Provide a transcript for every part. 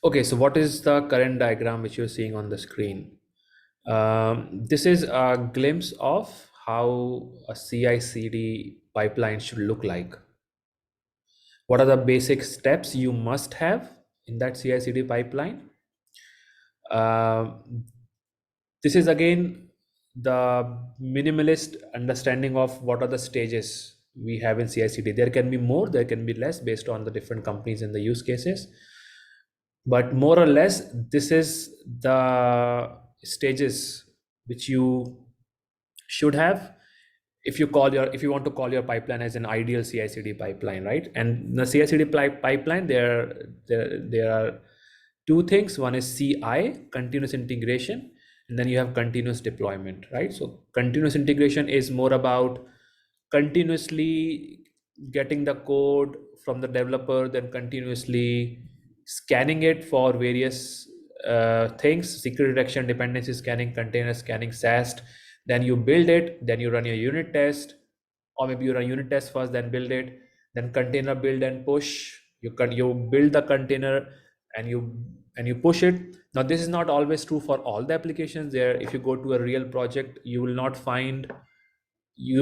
Okay, so what is the current diagram which you're seeing on the screen? This is a glimpse of how a CI/CD pipeline should look like. What are the basic steps you must have in that CI/CD pipeline? This is again the minimalist understanding of what are the stages we have in CI/CD. There can be more, there can be less based on the different companies and the use cases. But more or less, this is the stages which you should have if you want to call your pipeline as an ideal CI/CD pipeline, right? And the CI/CD pipeline, there are two things. One is CI, continuous integration, and then you have continuous deployment, right? So continuous integration is more about continuously getting the code from the developer, then continuously scanning it for various things: security detection, dependency scanning, container scanning, SAST. Then you build it, then you run your unit test, or maybe you run unit test first, then build it, then container build and push. You build the container and you push it. Now this is not always true for all the applications. There, if you go to a real project, you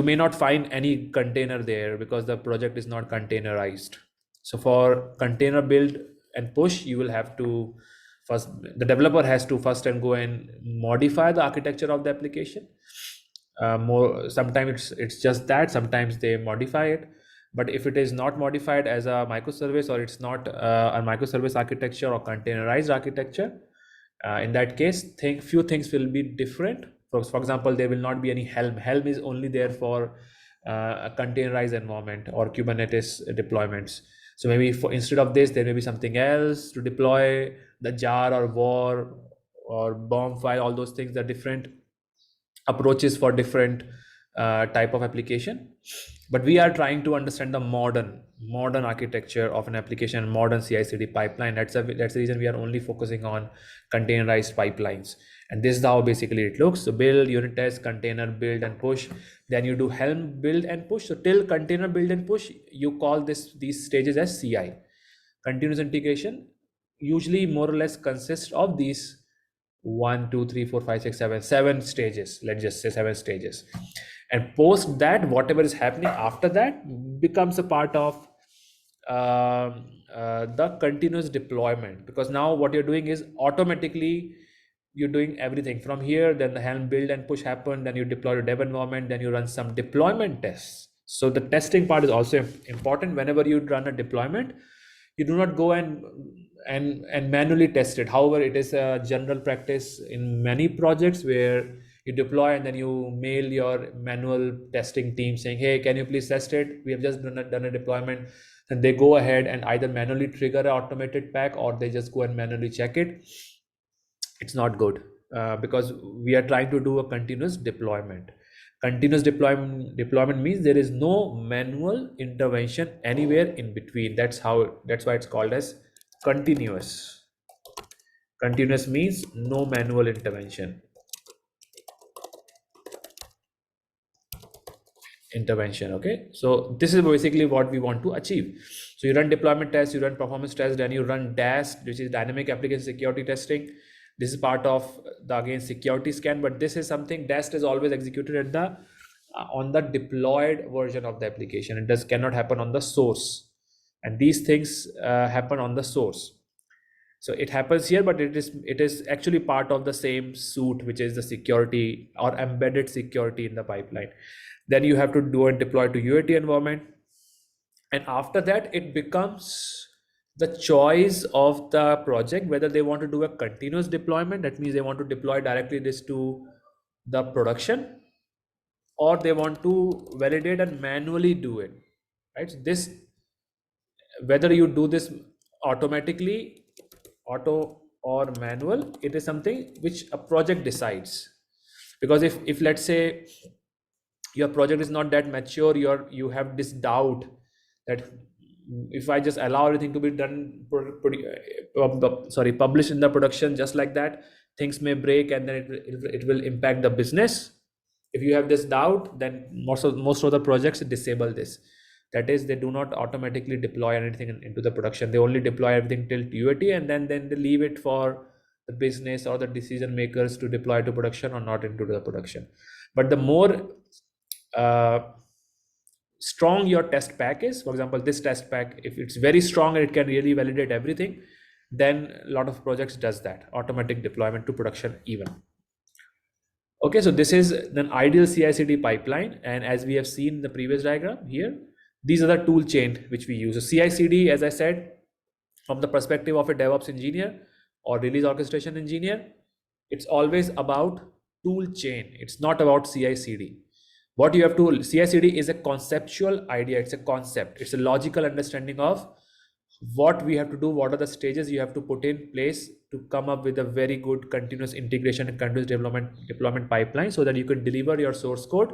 may not find any container there because the project is not containerized. So for container build and push, you will have to first, the developer has to first and go and modify the architecture of the application. More sometimes it's just that, sometimes they modify it. But if it is not modified as a microservice, or it's not a microservice architecture or containerized architecture, in that case, few things will be different. For example, there will not be any Helm. Helm is only there for a containerized environment or Kubernetes deployments. So maybe instead of this, there may be something else to deploy. The jar or war or bomb file, all those things are different approaches for different type of application. But we are trying to understand the modern architecture of an application, modern CI/CD pipeline. That's the reason we are only focusing on containerized pipelines. And this is how basically it looks. So build, unit test, container build and push. Then you do Helm build and push. So till container build and push, you call these stages as CI. Continuous integration usually more or less consists of these 1, 2, 3, 4, 5, 6, 7 stages. Let's just say 7 stages. And post that, whatever is happening after that becomes a part of the continuous deployment, because now what you're doing is automatically you're doing everything from here. Then the Helm build and push happen, then you deploy to dev environment, then you run some deployment tests. So the testing part is also important. Whenever you run a deployment, you do not go and manually test it. However, it is a general practice in many projects where you deploy and then you mail your manual testing team saying, hey, can you please test it? We have just done a deployment. And they go ahead and either manually trigger an automated pack, or they just go and manually check it. It's not good, because we are trying to do a continuous deployment. Continuous deployment means there is no manual intervention anywhere in between. That's why it's called as continuous. Continuous means no manual intervention. Okay, so this is basically what we want to achieve. So you run deployment tests, you run performance tests, then you run DAST, which is dynamic application security testing. This is part of the again security scan, but this is something DAST is always executed at the on the deployed version of the application. It cannot happen on the source, and these things happen on the source. So it happens here, but it is actually part of the same suite, which is the security or embedded security in the pipeline. Then you have to do and deploy to UAT environment, and after that it becomes the choice of the project whether they want to do a continuous deployment. That means they want to deploy directly this to the production, or they want to validate and manually do it, right? So this, whether you do this automatically, auto or manual, it is something which a project decides. Because if let's say your project is not that mature, you have this doubt that if I just allow everything to be done published in the production just like that, things may break and then it will impact the business. If you have this doubt, then most of the projects disable this. That is, they do not automatically deploy anything into the production. They only deploy everything till UAT, and then they leave it for the business or the decision makers to deploy to production or not into the production. But the more uh, strong your test pack is, for example, this test pack, if it's very strong and it can really validate everything, then a lot of projects does that automatic deployment to production even. Okay, so this is an ideal CI/CD pipeline, and as we have seen in the previous diagram here, these are the tool chain which we use. So CI/CD, as I said, from the perspective of a DevOps engineer or release orchestration engineer, it's always about tool chain. It's not about CI/CD. What you have to, CI/CD is a conceptual idea. It's a concept. It's a logical understanding of what we have to do, what are the stages you have to put in place to come up with a very good continuous integration and continuous deployment pipeline, so that you can deliver your source code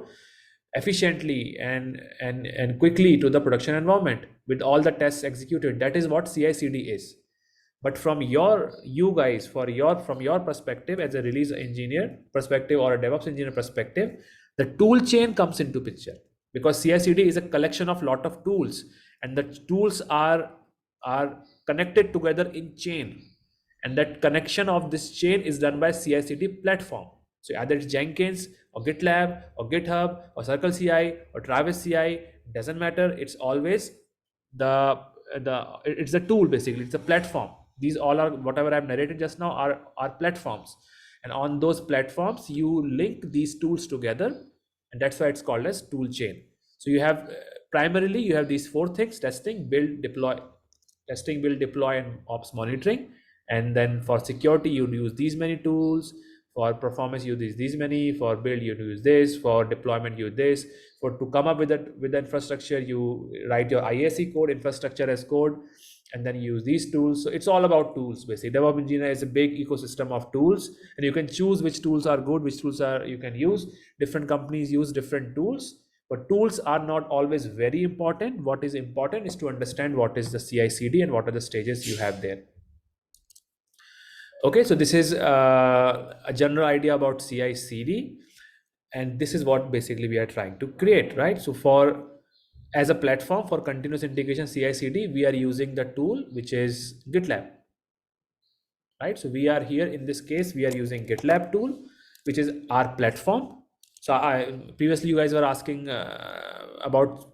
efficiently and quickly to the production environment with all the tests executed. That is what CI/CD is. But from you guys, from your perspective as a release engineer perspective or a DevOps engineer perspective, the tool chain comes into picture, because CI/CD is a collection of lot of tools, and the tools are connected together in chain, and that connection of this chain is done by CI/CD platform. So either it's Jenkins or GitLab or GitHub or Circle CI or Travis CI, doesn't matter. It's always it's a tool, basically. It's a platform. These all are, whatever I've narrated just now, are platforms, and on those platforms you link these tools together, and that's why it's called as tool chain. So you have primarily you have these four things: testing, build, deploy. Testing, build, deploy, and ops monitoring. And then for security, you use these many tools. For performance, you use these many. For build, you use this. For deployment, you use this. For to come up with the infrastructure, you write your IAC code, infrastructure as code, and then you use these tools. So it's all about tools, basically. DevOps engineer is a big ecosystem of tools, and you can choose which tools are good, which tools are you can use. Different companies use different tools, but tools are not always very important. What is important is to understand what is the CI/CD and what are the stages you have there. Okay, so this is a general idea about CI/CD, and this is what basically we are trying to create, right? So as a platform for continuous integration CI/CD, we are using the tool which is GitLab, right? So we are here in this case, we are using GitLab tool, which is our platform. So previously you guys were asking about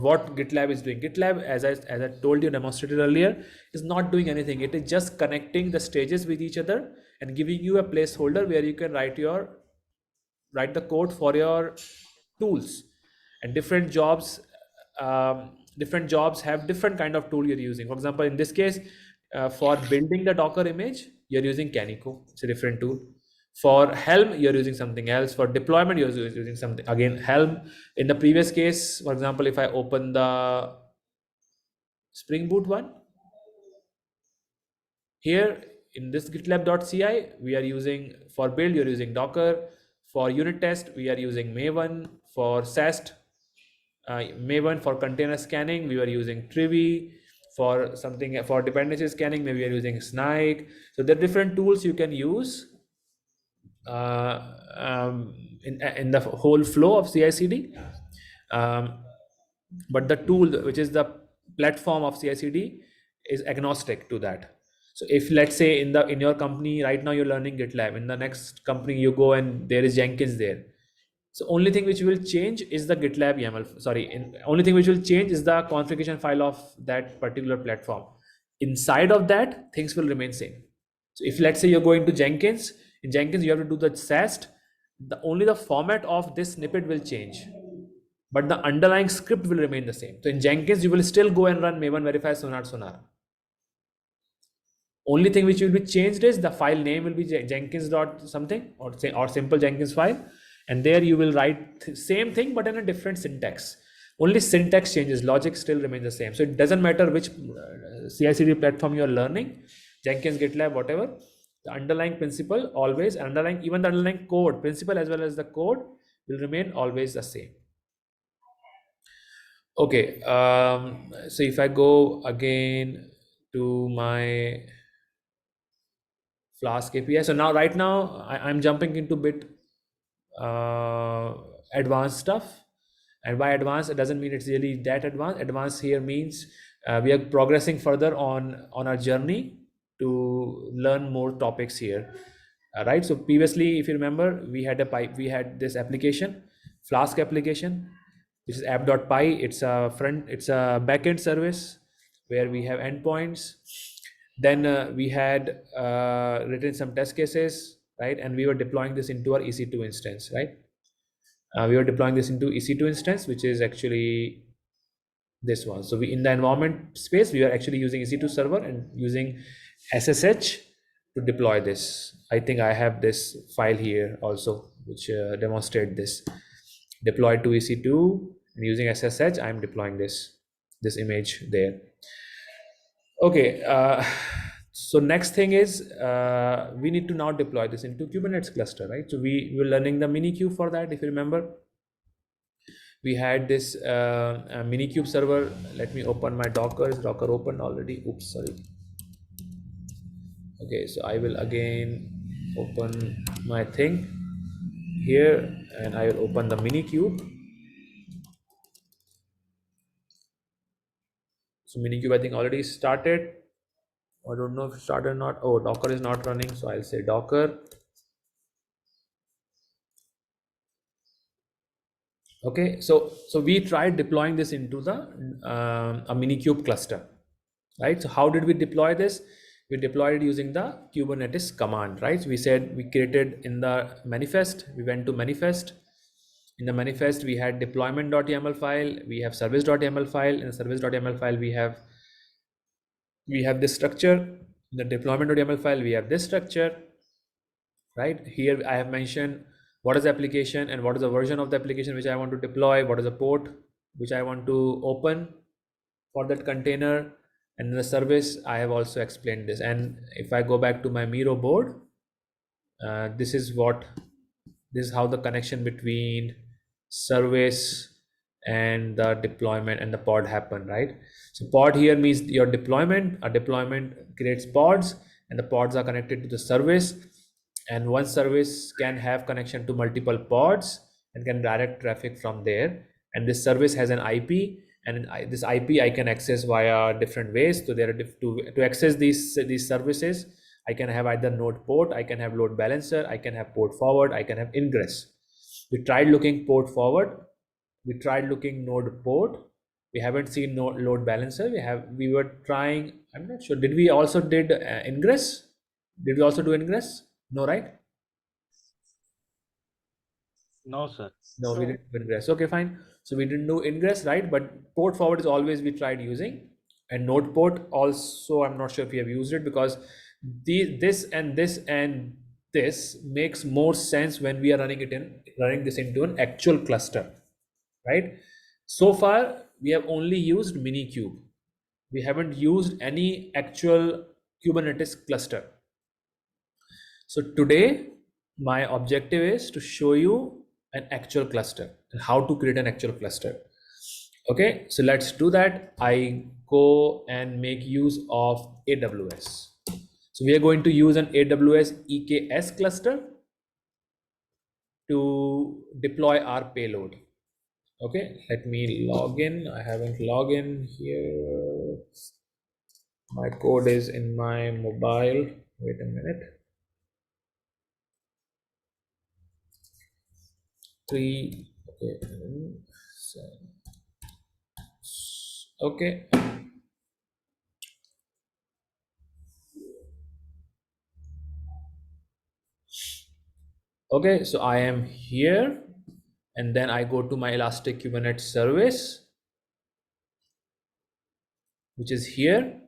what GitLab is doing. GitLab, as I told you, demonstrated earlier, is not doing anything. It is just connecting the stages with each other and giving you a placeholder where you can write the code for your tools. And different jobs have different kind of tool you're using. For example, in this case, for building the Docker image, you're using Canico. It's a different tool. For Helm, you're using something else. For deployment, you're using something, again, Helm. In the previous case, for example, if I open the Spring Boot one, here in this gitlab.ci, we are using, for build, you're using Docker. For unit test, we are using Maven. For SAST, Maven. For container scanning, we were using Trivy. For dependency scanning, maybe we are using Snike. So there are different tools you can use in the whole flow of CI/CD, but the tool which is the platform of CI/CD is agnostic to that. So if, let's say, in your company right now you're learning GitLab, in the next company you go and there is Jenkins there, so only thing which will change is the GitLab YAML. Only thing which will change is the configuration file of that particular platform. Inside of that, things will remain same. So if, let's say, you're going to Jenkins, in Jenkins you have to do the SAST. Only the format of this snippet will change, but the underlying script will remain the same. So in Jenkins, you will still go and run Maven verify sonar. Only thing which will be changed is the file name will be Jenkins dot something, or simple Jenkins file, and there you will write same thing but in a different syntax. Only syntax changes, logic still remains the same. So it doesn't matter which CI/CD platform you are learning, Jenkins, GitLab, whatever. The underlying principle always, even the underlying code principle as well as the code will remain always the same. Okay, so if I go again to my Flask API, so now right now I'm jumping into bit advanced stuff, And by advanced, it doesn't mean it's really that advanced. Advanced here means we are progressing further on our journey to learn more topics here. Right. So previously, if you remember, we had this application, Flask application, which is app.py. It's a backend service where we have endpoints. Then we had written some test cases, right? And we were deploying this into our EC2 instance, right? We were deploying this into EC2 instance, which is actually this one. So we, in the environment space, we are actually using EC2 server and using SSH to deploy this. I think I have this file here also, which demonstrate this. Deployed to EC2 and using SSH, I'm deploying this image there. Okay, so next thing is we need to now deploy this into Kubernetes cluster, right? So we were learning the Minikube for that, if you remember. We had this Minikube server. Let me open my Docker. Is Docker open already? Oops, sorry. Okay, so I will again open my thing here and I will open the Minikube. So Minikube, I think already started. I don't know if it started or not. Oh, Docker is not running, so I'll say Docker. Okay, so we tried deploying this into the a Minikube cluster, right? So how did we deploy this? We deployed it using the Kubernetes command, right? So we said we created in the manifest. We went to manifest. In the manifest, we had deployment.yaml file. We have service.yaml file. In the service.yaml file, we have this structure. In the deployment.yaml file, we have this structure, right? Here I have mentioned what is the application and what is the version of the application which I want to deploy, what is the port which I want to open for that container, and in the service I have also explained this. And if I go back to my Miro board, this is how the connection between service and the deployment and the pod happen, right? So pod here means your deployment. A deployment creates pods and the pods are connected to the service, and one service can have connection to multiple pods and can direct traffic from there. And this service has an IP, and this IP I can access via different ways. So there are to access these services, I can have either node port, I can have load balancer, I can have port forward, I can have ingress. We tried looking port forward, we tried looking node port, we haven't seen node load balancer. We were trying, I'm not sure, did we also did ingress? Did we also do ingress? No, right? No, sir. No, we didn't do ingress. Okay, fine. So we didn't do ingress, right? But port forward is always we tried using, and node port also. I'm not sure if we have used it because this and this and this makes more sense when we are running this into an actual cluster, right? So far we have only used Minikube. We haven't used any actual Kubernetes cluster. So today my objective is to show you an actual cluster and how to create an actual cluster. Okay, so let's do that. I go and make use of AWS. So we are going to use an AWS EKS cluster to deploy our payload. Okay, let me log in. I haven't logged in here. My code is in my mobile. Wait a minute. 3. Okay. Okay, so I am here, and then I go to my Elastic Kubernetes service, which is here,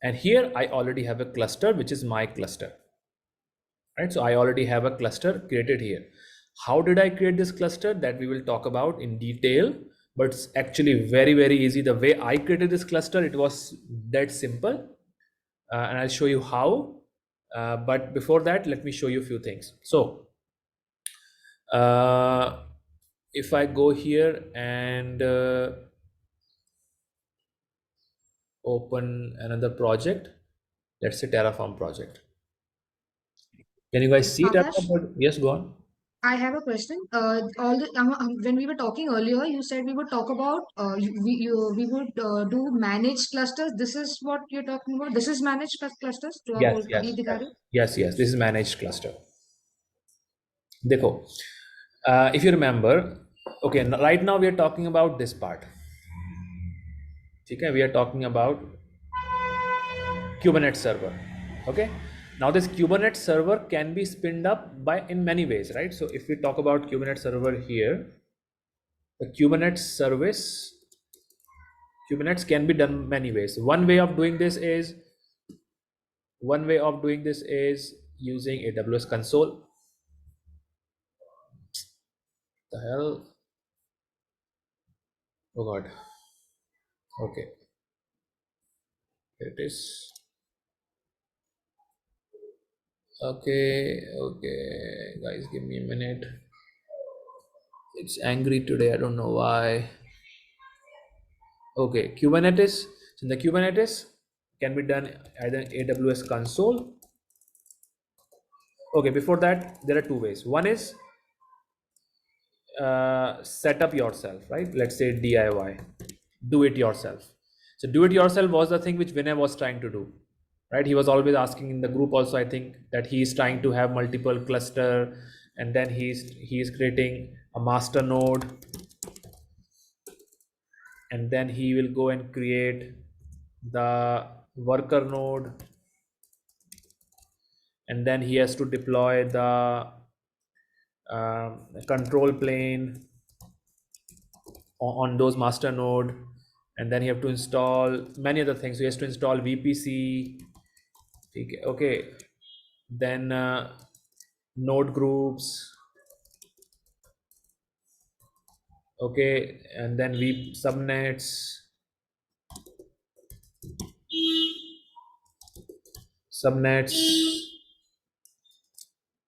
and here I already have a cluster, which is my cluster, right? So I already have a cluster created here. How did I create this cluster? That we will talk about in detail, but it's actually very, very easy. The way I created this cluster, it was that simple, and I'll show you how. But before that, let me show you a few things. So if I go here and open another project, let's say Terraform project. Can you guys see Akash, Terraform? Yes, go on. I have a question. When we were talking earlier, you said we would talk about we would do managed clusters. This is what you're talking about. This is managed clusters. जो आप Yes, बोल अभी yes, दिखा yes, रहे हो? yes, yes. This is managed cluster. देखो, if you remember, okay, right now we are talking about this part. Okay, we are talking about Kubernetes server. Okay, now this Kubernetes server can be spinned up by in many ways, right? So if we talk about Kubernetes server here, the Kubernetes can be done many ways. One way of doing this is using AWS console. The hell? Oh god. Okay, here it is. Okay, guys, give me a minute. It's angry today. I don't know why. Okay, Kubernetes. So the Kubernetes can be done either in AWS console. Okay, before that, there are two ways. One is set up yourself, right? Let's say DIY, do it yourself. So do it yourself was the thing which Vinay was trying to do, right? He was always asking in the group also, I think, that he is trying to have multiple cluster, and then he's creating a master node, and then he will go and create the worker node, and then he has to deploy the control plane on those master node, and then you have to install many other things. So he has to install VPC. Okay, then node groups. Okay, and then subnets,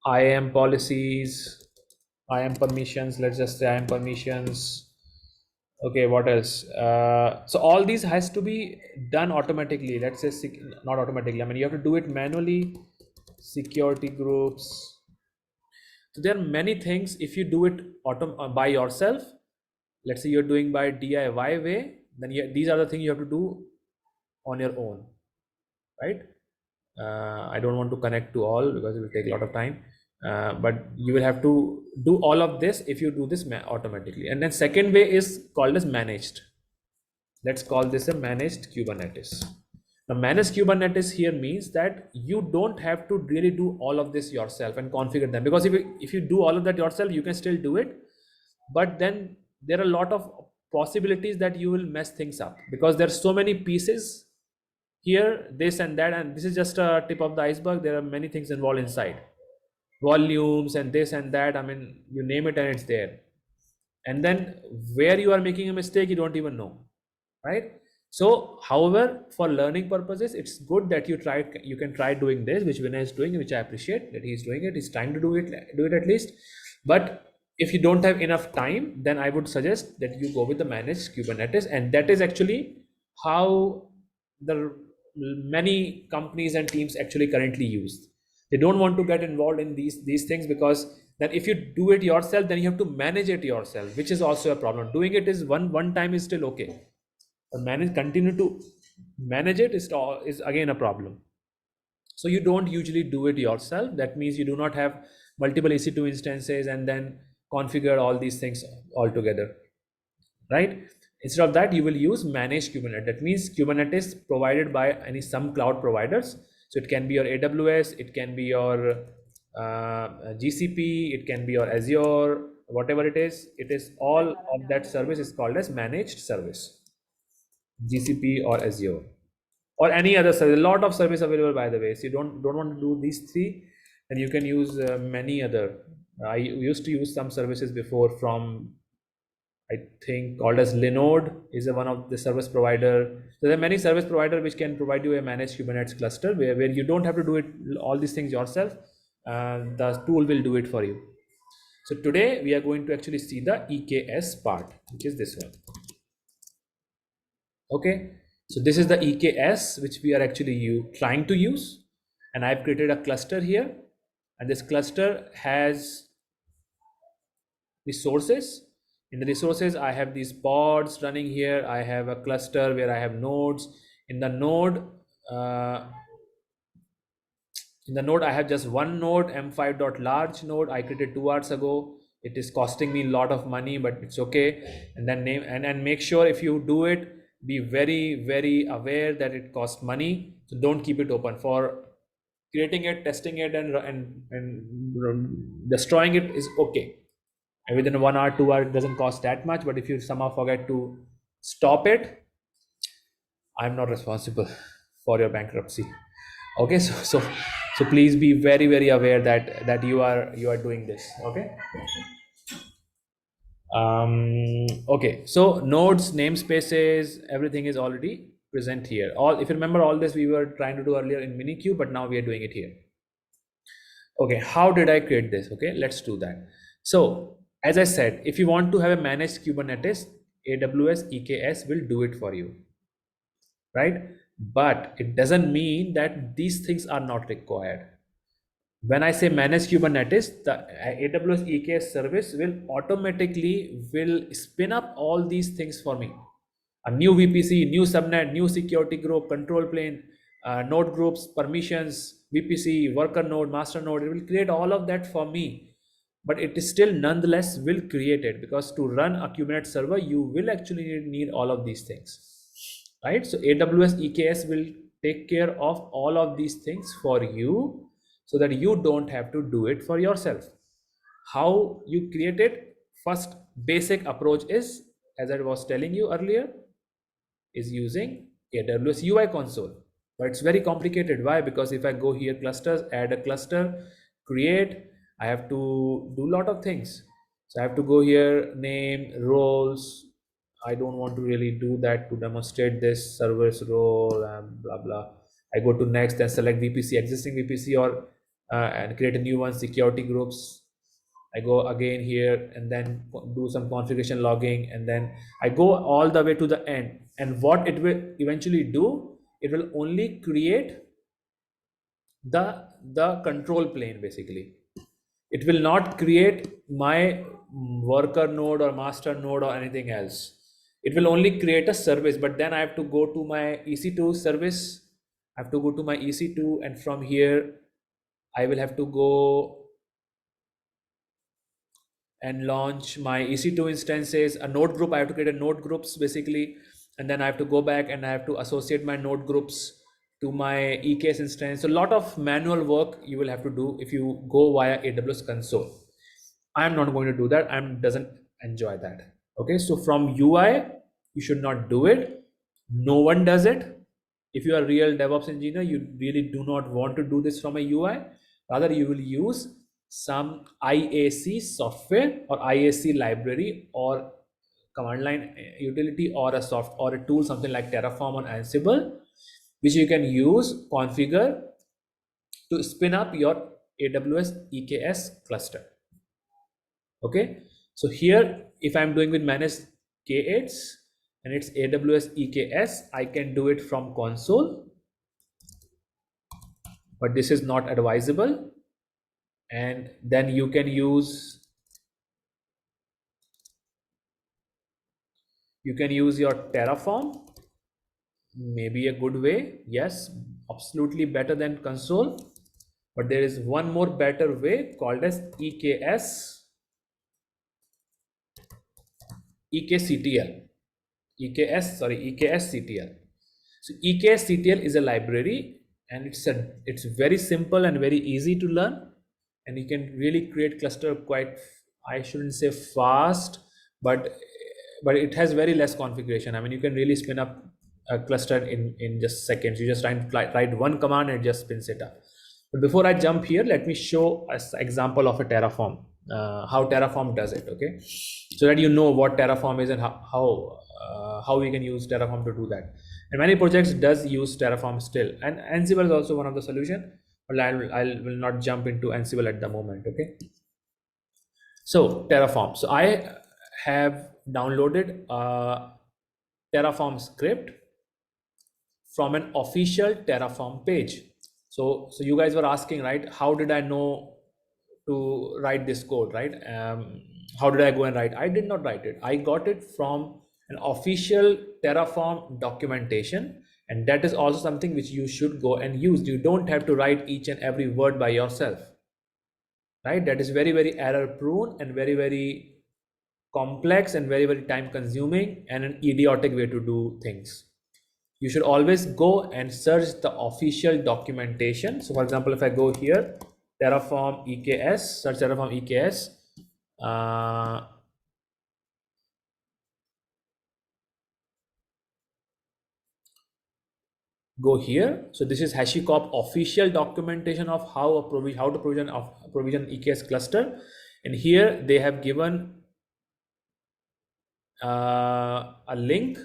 IAM policies, IAM permissions. Let's just say IAM permissions. Okay, what else? So all these has to be done automatically. Let's say not automatically. I mean, you have to do it manually. Security groups. So there are many things. If you do it by yourself, let's say you're doing by DIY way, then these are the things you have to do on your own, right? I don't want to connect to all because it will take a lot of time. But you will have to do all of this if you do this automatically. And then second way is called as managed. Let's call this a managed Kubernetes. Now, managed Kubernetes here means that you don't have to really do all of this yourself and configure them, because if you do all of that yourself, you can still do it, but then there are a lot of possibilities that you will mess things up because there's so many pieces here, this and that, and this is just a tip of the iceberg. There are many things involved inside, volumes and this and that. I mean, you name it and it's there. And then where you are making a mistake, you don't even know, right? So however, for learning purposes, it's good that you can try doing this, which Vinay is doing, which I appreciate that he's doing it. He's trying to do it at least. But if you don't have enough time, then I would suggest that you go with the managed Kubernetes, and that is actually how the many companies and teams actually currently use. They don't want to get involved in these things, because then if you do it yourself, then you have to manage it yourself, which is also a problem. Doing it is one time is still okay, but continue to manage it is again a problem. So you don't usually do it yourself. That means you do not have multiple EC2 instances and then configure all these things all together, right? Instead of that, you will use managed Kubernetes. That means Kubernetes provided by some cloud providers. So it can be your AWS, it can be your GCP, it can be your Azure, whatever it is. It is all of that service is called as managed service, GCP or Azure, or any other service. A lot of service available, by the way. So you don't want to do these three, then you can use many other. I used to use some services before from, I think, called as Linode is one of the service provider. So there are many service provider which can provide you a managed Kubernetes cluster where you don't have to do it all these things yourself. The tool will do it for you. So today we are going to actually see the EKS part, which is this one. Okay, so this is the EKS which we are actually trying to use, and I've created a cluster here, and this cluster has resources. In the resources, I have these pods running here. I have a cluster where I have nodes. In the node, uh, I have just one node, m5.large node. I created 2 hours ago. It is costing me a lot of money, but it's okay. And then name and make sure if you do it, be very, very aware that it costs money. So don't keep it open. For creating it, testing it, and destroying it is okay. And within 1 hour, 2 hour, it doesn't cost that much. But if you somehow forget to stop it, I'm not responsible for your bankruptcy. Okay, so please be very, very aware that you are doing this. Okay. Okay, so nodes, namespaces, everything is already present here. All, if you remember, all this we were trying to do earlier in Minikube, but now we are doing it here. Okay, how did I create this? Okay, let's do that. So as I said, if you want to have a managed Kubernetes, AWS EKS will do it for you, right? But it doesn't mean that these things are not required. When I say managed Kubernetes, the AWS EKS service will automatically spin up all these things for me. A new VPC, new subnet, new security group, control plane, node groups, permissions, VPC, worker node, master node. It will create all of that for me. But it is still nonetheless will create it, because to run a Kubernetes server, you will actually need all of these things, right? So AWS EKS will take care of all of these things for you, so that you don't have to do it for yourself. How you create it? First basic approach is, as I was telling you earlier, is using AWS UI console. But it's very complicated. Why? Because if I go here, clusters, add a cluster, create, I have to do a lot of things. So I have to go here, name, roles. I don't want to really do that to demonstrate this service role and blah blah. I go to next and select VPC, existing VPC, or and create a new one, security groups. I go again here and then do some configuration logging, and then I go all the way to the end. And what it will eventually do, it will only create the control plane basically. It will not create my worker node or master node or anything else. It will only create a service, but then I have to go to my EC2 service. I have to go to my EC2, and from here I will have to go and launch my EC2 instances, a node group. I have to create a node groups basically, and then I have to go back and I have to associate my node groups to my EKS instance. So a lot of manual work you will have to do if you go via AWS console. I'm not going to do that. I doesn't enjoy that. Okay, so from UI, you should not do it. No one does it. If you are a real DevOps engineer, you really do not want to do this from a UI. Rather, you will use some IAC software or IAC library or command line utility, or a tool, something like Terraform or Ansible, which you can use, configure to spin up your AWS EKS cluster. Okay, so here if I'm doing with managed K8s and it's AWS EKS, I can do it from console, but this is not advisable. And then you can use your Terraform, maybe a good way. Yes, absolutely better than console, but there is one more better way called as EKSCTL. EKSCTL. So EKSCTL is a library, and it's very simple and very easy to learn, and you can really create cluster quite, I shouldn't say fast, but it has very less configuration. I mean, you can really spin up a cluster in just seconds. You just write one command and it just spins it up. But before I jump here, let me show an example of a Terraform, how Terraform does it. Okay, so that you know what Terraform is and how we can use Terraform to do that. And many projects does use Terraform still, and Ansible is also one of the solution, but I will not jump into Ansible at the moment. Okay, so Terraform. So I have downloaded a Terraform script from an official Terraform page. So you guys were asking, right? How did I know to write this code, right? How did I go and write? I did not write it. I got it from an official Terraform documentation. And that is also something which you should go and use. You don't have to write each and every word by yourself, right? That is very, very error prone and very, very complex and very, very time consuming and an idiotic way to do things. You should always go and search the official documentation. So for example, if I go here, Terraform EKS, search Terraform EKS, go here. So this is HashiCorp official documentation of how to provision EKS cluster. And here they have given a link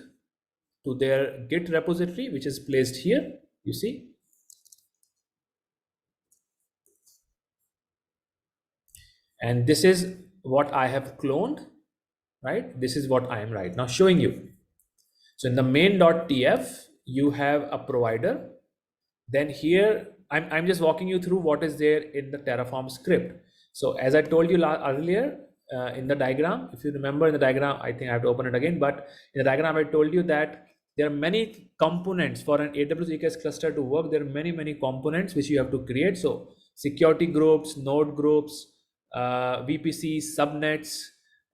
to their Git repository, which is placed here, you see. And this is what I have cloned, right? This is what I am right now showing you. So in the main.tf, you have a provider. Then here, I'm just walking you through what is there in the Terraform script. So as I told you earlier, in the diagram, if you remember in the diagram, I think I have to open it again, but in the diagram, I told you that there are many components for an AWS EKS cluster to work. There are many components which you have to create. So security groups, node groups, VPC, subnets,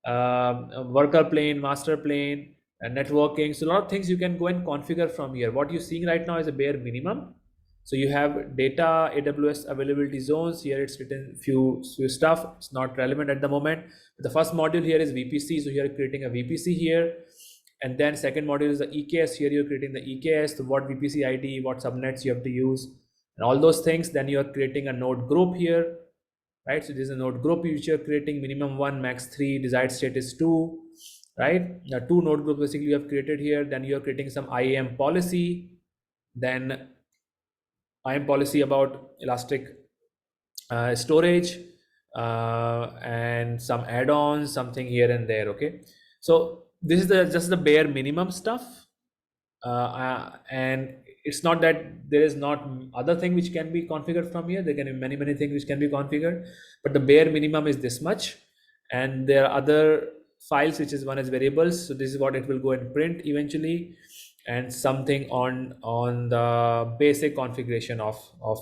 worker plane, master plane, and networking. So a lot of things you can go and configure from here. What you're seeing right now is a bare minimum. So you have data, AWS availability zones. Here it's written few stuff. It's not relevant at the moment. The first module here is VPC. So you're creating a VPC here. And then second module is the EKS. Here you're creating the EKS, so what VPC ID, what subnets you have to use, and all those things. Then you're creating a node group here, right? So this is a node group which you're creating, minimum 1, max 3, desired state is 2, right? Now 2 node groups basically you have created here. Then you're creating some IAM policy. Then IAM policy about elastic storage and some add-ons, something here and there. Okay, so this is just the bare minimum stuff, and it's not that there is not other thing which can be configured from here. There can be many things which can be configured, but the bare minimum is this much. And there are other files, which is one is variables. So this is what it will go and print eventually, and something on the basic configuration of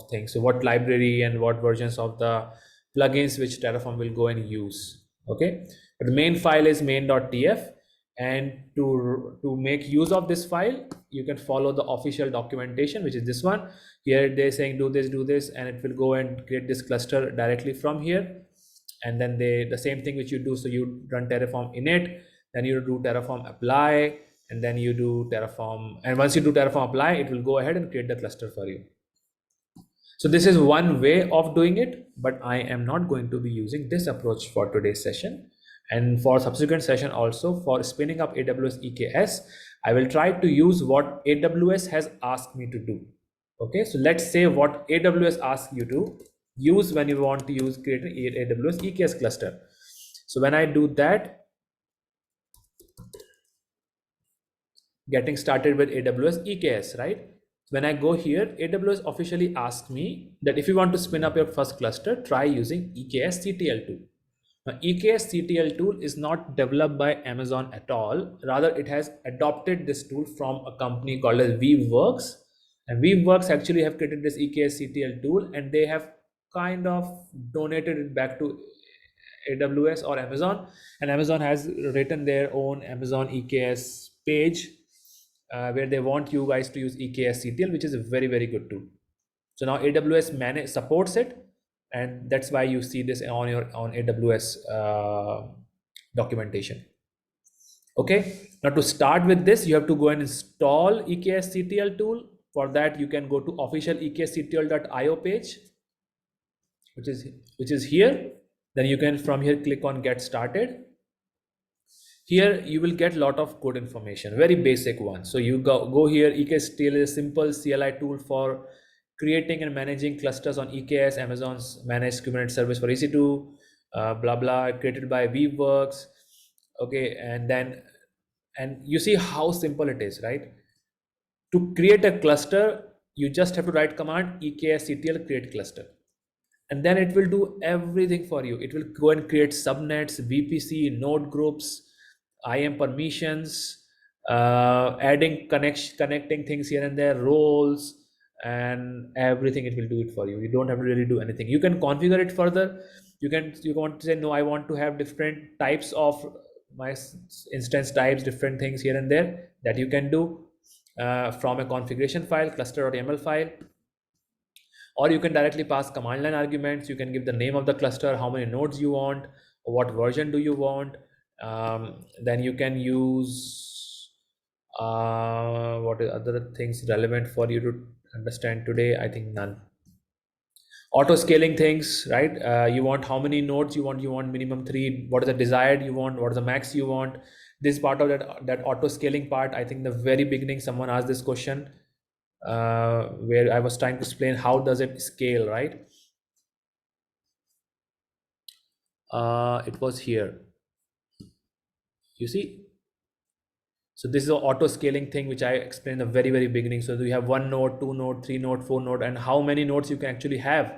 things. So what library and what versions of the plugins which Terraform will go and use. Okay, but the main file is main.tf. And to make use of this file, you can follow the official documentation, which is this one. Here they're saying do this, and it will go and create this cluster directly from here. And then the same thing which you do. So you run Terraform init, then you do Terraform apply, and then you do Terraform. And once you do Terraform apply, it will go ahead and create the cluster for you. So this is one way of doing it, but I am not going to be using this approach for today's session. And for subsequent session also, for spinning up AWS EKS, I will try to use what AWS has asked me to do. Okay, so let's say what AWS asks you to use when you want to create an AWS EKS cluster. So when I do that, getting started with AWS EKS, right? When I go here, AWS officially asked me that if you want to spin up your first cluster, try using EKSCTL tool. Now, EKSCTL tool is not developed by Amazon at all. Rather, it has adopted this tool from a company called as Weaveworks. And Weaveworks actually have created this EKSCTL tool, and they have kind of donated it back to AWS or Amazon. And Amazon has written their own Amazon EKS page where they want you guys to use EKSCTL, which is a very good tool. So now AWS supports it, and that's why you see this on AWS documentation. Okay, now to start with this, you have to go and install EKSCTL tool. For that, you can go to official EKSCTL.io page, which is here. Then you can from here click on get started. Here you will get a lot of code information, very basic one. So you go here. EKSCTL is a simple CLI tool for creating and managing clusters on EKS, Amazon's managed Kubernetes service for EC2, blah blah, created by Weaveworks. Okay, and you see how simple it is, right? To create a cluster, you just have to write command EKSCTL create cluster. and then it will do everything for you. It will go and create subnets, VPC, node groups, IAM permissions, adding connecting things here and there, roles, and everything. It will do it for you. You don't have to really do anything. You can configure it further. You want to say, no, I want to have different types of my instance types, different things here and there, that you can do from a configuration file, cluster.yaml file, or you can directly pass command line arguments. You can give the name of the cluster, how many nodes you want, what version do you want. Then you can use what are other things relevant for you to understand today? I think none. Auto scaling things, right? You want how many nodes you want minimum 3. What is the desired you want? What is the max you want? This part of that auto scaling part, I think the very beginning someone asked this question, where I was trying to explain how does it scale, right? It was here, you see. So this is an auto scaling thing which I explained in the very beginning. So you have 1 node, 2 node, 3 node, 4 node, and how many nodes you can actually have.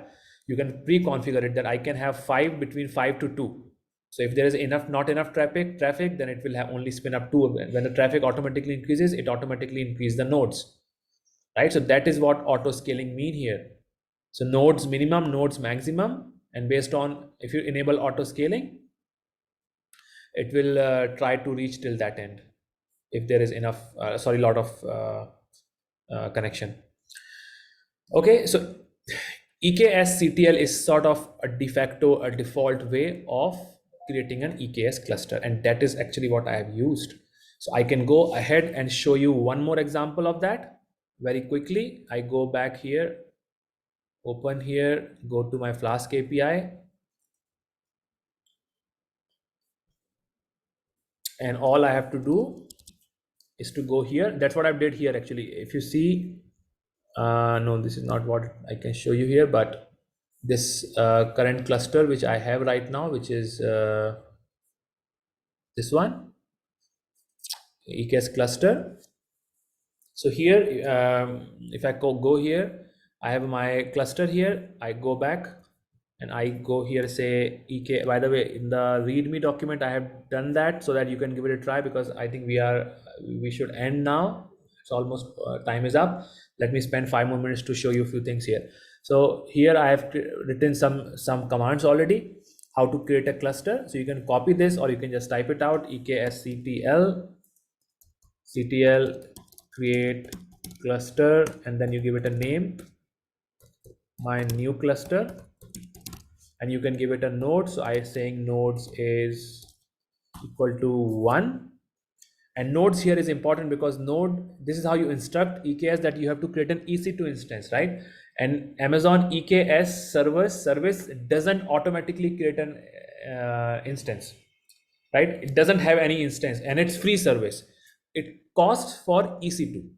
You can pre-configure it that I can have 5, between 5 to 2. So if there is not enough traffic, then it will have only spin up 2. When the traffic automatically increases, it automatically increases the nodes, right? So that is what auto scaling mean here. So nodes minimum, nodes maximum, and based on, if you enable auto scaling, it will try to reach till that end if there is enough lot of connection. Okay, so EKSCTL is sort of a default way of creating an EKS cluster, and that is actually what I have used. So I can go ahead and show you one more example of that very quickly. I go back here, open here, go to my Flask API, and all I have to do is to go here. That's what I did here actually. If you see, no, this is not what I can show you here, but this current cluster which I have right now, which is this one, EKS cluster. So here, if I go here, I have my cluster here. I go back and I go here, say EK. By the way, in the README document, I have done that so that you can give it a try, because I think we should end now. It's almost time is up. Let me spend 5 more minutes to show you a few things here. So here I have written some commands already, how to create a cluster. So you can copy this, or you can just type it out: EKSCTL create cluster, and then you give it a name, my new cluster, and you can give it a node. So I am saying nodes is equal to 1. And nodes here is important because this is how you instruct EKS that you have to create an EC2 instance, right? And Amazon EKS service doesn't automatically create an instance, right? It doesn't have any instance, and it's free service. It costs for EC2,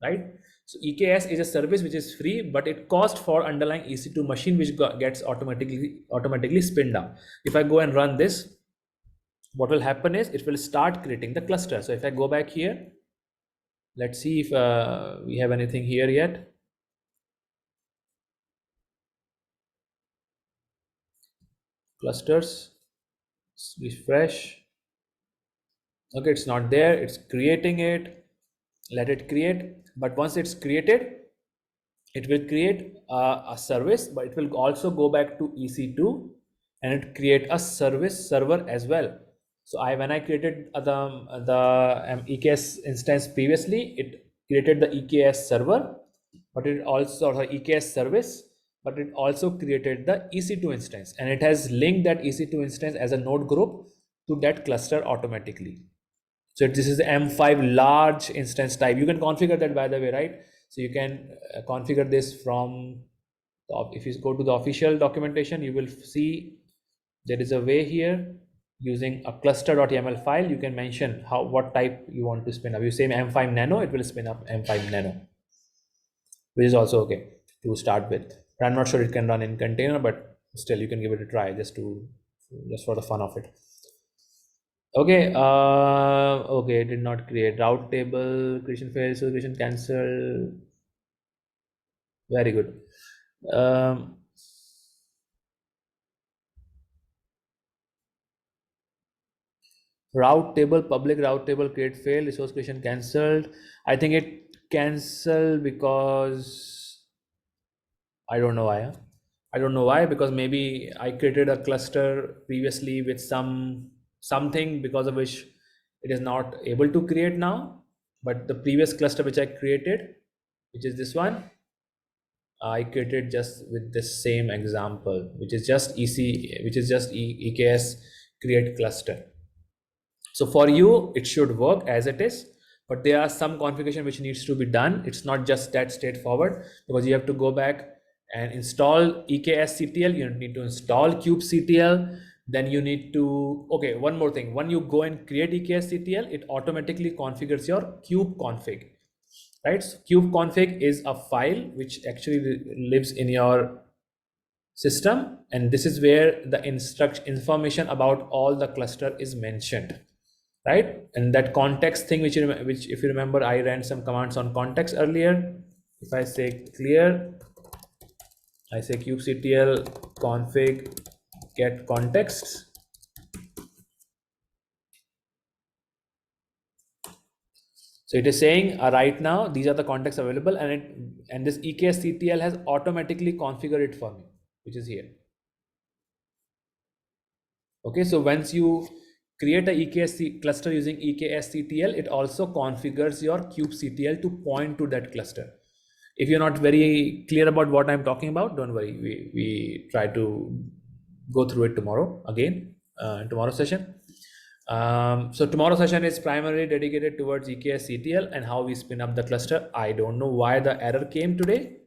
right? So EKS is a service which is free, but it costs for underlying EC2 machine, which gets automatically spinned up. If I go and run this, what will happen is it will start creating the cluster. So if I go back here, let's see if we have anything here yet. Clusters, refresh. Okay, it's not there. It's creating it. Let it create. But once it's created, it will create a service, but it will also go back to EC2 and it create a service server as well. So when I created the EKS instance previously, it created the EKS server, but it also, or EKS service, but it also created the EC2 instance, and it has linked that EC2 instance as a node group to that cluster automatically. So this is the M5 large instance type. You can configure that, by the way, right? So you can configure this from if you go to the official documentation, you will see there is a way here using a cluster.yaml file. You can mention what type you want to spin up. You say M5 nano, it will spin up M5 nano, which is also okay to start with. But I'm not sure it can run in container, but still you can give it a try just for the fun of it. Okay, okay, did not create route table, creation failed, so creation cancel. Very good. Route table, public route table create failed, resource creation cancelled. I think it cancelled because I don't know why. Huh? I don't know why, because maybe I created a cluster previously with something because of which it is not able to create now. But the previous cluster which I created, which is this one, I created just with the same example, which is just EKS create cluster. So for you, it should work as it is, but there are some configuration which needs to be done. It's not just that straightforward, because you have to go back and install EKSCTL. You need to install kubectl. Then you need to, okay, one more thing. When you go and create EKSCTL, it automatically configures your kubeconfig, right? So kubeconfig is a file which actually lives in your system, and this is where the information about all the cluster is mentioned, right? And that context thing, which if you remember, I ran some commands on context earlier. If I say clear, I say kubectl config get context. So it is saying right now these are the contexts available, and this EKSCTL has automatically configured it for me, which is here. Okay, so once you create a EKS cluster using EKSCTL, it also configures your kubectl to point to that cluster. If you're not very clear about what I'm talking about, don't worry. We try to go through it tomorrow again, in tomorrow's session. So tomorrow's session is primarily dedicated towards EKSCTL and how we spin up the cluster. I don't know why the error came today.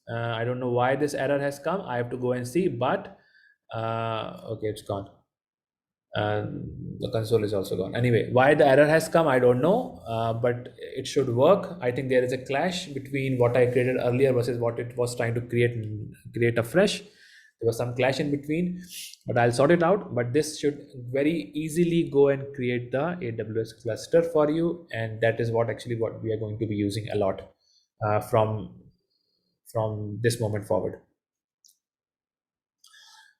I don't know why this error has come. I have to go and see, but okay, it's gone. The console is also gone. Anyway, why the error has come, I don't know, but it should work. I think there is a clash between what I created earlier versus what it was trying to create afresh. There was some clash in between, but I'll sort it out. But this should very easily go and create the AWS cluster for you, and that is what we are going to be using a lot from this moment forward.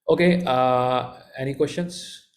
Okay, any questions?